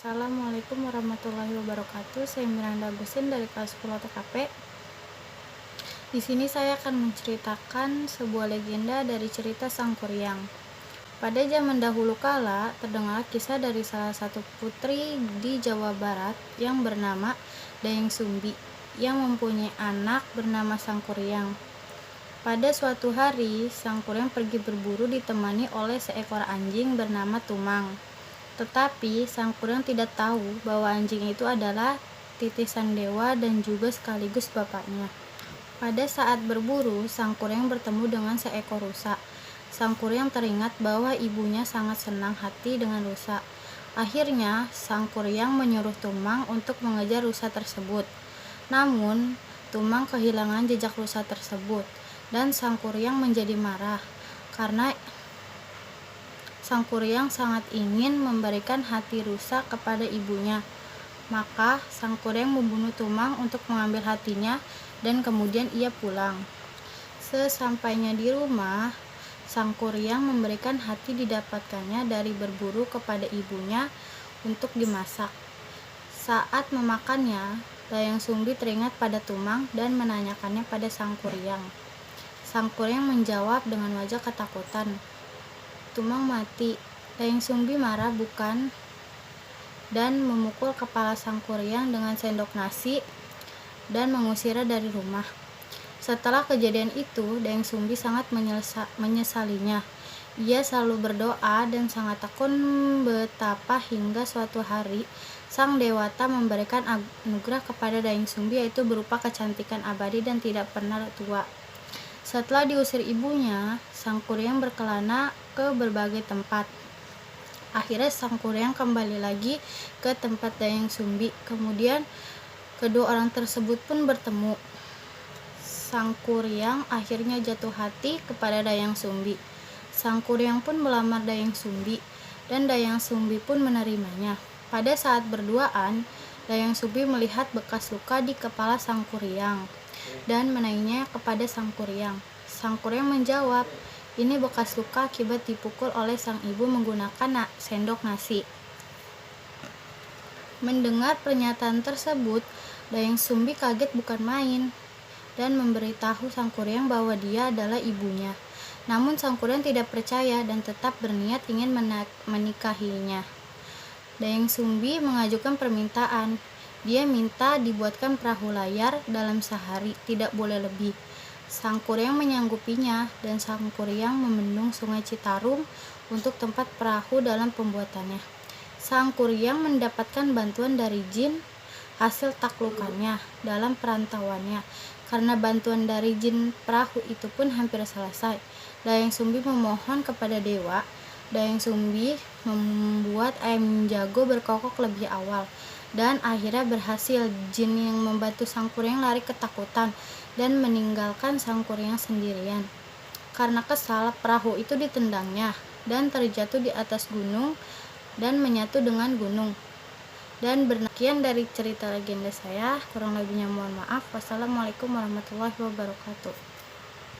Assalamualaikum warahmatullahi wabarakatuh. Saya Miranda Agustin dari kelas 10 TKP. Di sini saya akan menceritakan sebuah legenda dari cerita Sang Kuryang. Pada zaman dahulu kala, terdengar kisah dari salah satu putri di Jawa Barat yang bernama Dayang Sumbi yang mempunyai anak bernama Sang Kuryang. Pada suatu hari, Sang Kuryang pergi berburu ditemani oleh seekor anjing bernama Tumang. Tetapi Sang Kuryang tidak tahu bahwa anjing itu adalah titisan dewa dan juga sekaligus bapaknya. Pada saat berburu, Sang Kuryang bertemu dengan seekor rusa. Sang Kuryang teringat bahwa ibunya sangat senang hati dengan rusa. Akhirnya, Sang Kuryang menyuruh Tumang untuk mengejar rusa tersebut. Namun, Tumang kehilangan jejak rusa tersebut, dan Sang Kuryang menjadi marah karena Sang Kuryang sangat ingin memberikan hati rusa kepada ibunya. Maka Sang Kuryang membunuh Tumang untuk mengambil hatinya dan kemudian ia pulang. Sesampainya di rumah, Sang Kuryang memberikan hati didapatkannya dari berburu kepada ibunya untuk dimasak. Saat memakannya, Dayang Sumbi teringat pada Tumang dan menanyakannya pada Sang Kuryang. Sang Kuryang menjawab dengan wajah ketakutan, "Tumang mati." Dayang Sumbi marah bukan dan memukul kepala Sang Kuryang dengan sendok nasi dan mengusirnya dari rumah. Setelah kejadian itu, Dayang Sumbi sangat menyesalinya. Ia selalu berdoa dan sangat tekun betapa hingga suatu hari Sang Dewata memberikan anugerah kepada Dayang Sumbi, yaitu berupa kecantikan abadi dan tidak pernah tua. Setelah diusir ibunya, Sang Kuryang berkelana ke berbagai tempat. Akhirnya Sang Kuryang kembali lagi ke tempat Dayang Sumbi. Kemudian kedua orang tersebut pun bertemu. Sang Kuryang akhirnya jatuh hati kepada Dayang Sumbi. Sang Kuryang pun melamar Dayang Sumbi dan Dayang Sumbi pun menerimanya. Pada saat berduaan, Dayang Sumbi melihat bekas luka di kepala Sang Kuryang dan menanyanya kepada Sang Kuryang. Sang Kuryang menjawab, "Ini bekas luka akibat dipukul oleh sang ibu menggunakan sendok nasi." Mendengar pernyataan tersebut, Dayang Sumbi kaget bukan main dan memberitahu Sang Kuryang bahwa dia adalah ibunya. Namun Sang Kuryang tidak percaya dan tetap berniat ingin menikahinya. Dayang Sumbi mengajukan permintaan. Dia minta dibuatkan perahu layar dalam sehari, tidak boleh lebih. Sang Kuryang menyanggupinya dan Sang Kuryang membendung Sungai Citarum untuk tempat perahu dalam pembuatannya. Sang Kuryang mendapatkan bantuan dari jin hasil taklukannya dalam perantauannya. Karena bantuan dari jin, perahu itu pun hampir selesai. Dayang Sumbi memohon kepada dewa. Dayang Sumbi membuat ayam jago berkokok lebih awal dan akhirnya berhasil. Jin yang membantu Sang Kuryang lari ketakutan dan meninggalkan Sang Kuryang sendirian. Karena kesal, perahu itu ditendangnya dan terjatuh di atas gunung dan menyatu dengan gunung. Dan bernakian dari cerita legenda saya, kurang lebihnya mohon maaf. Wassalamualaikum warahmatullahi wabarakatuh.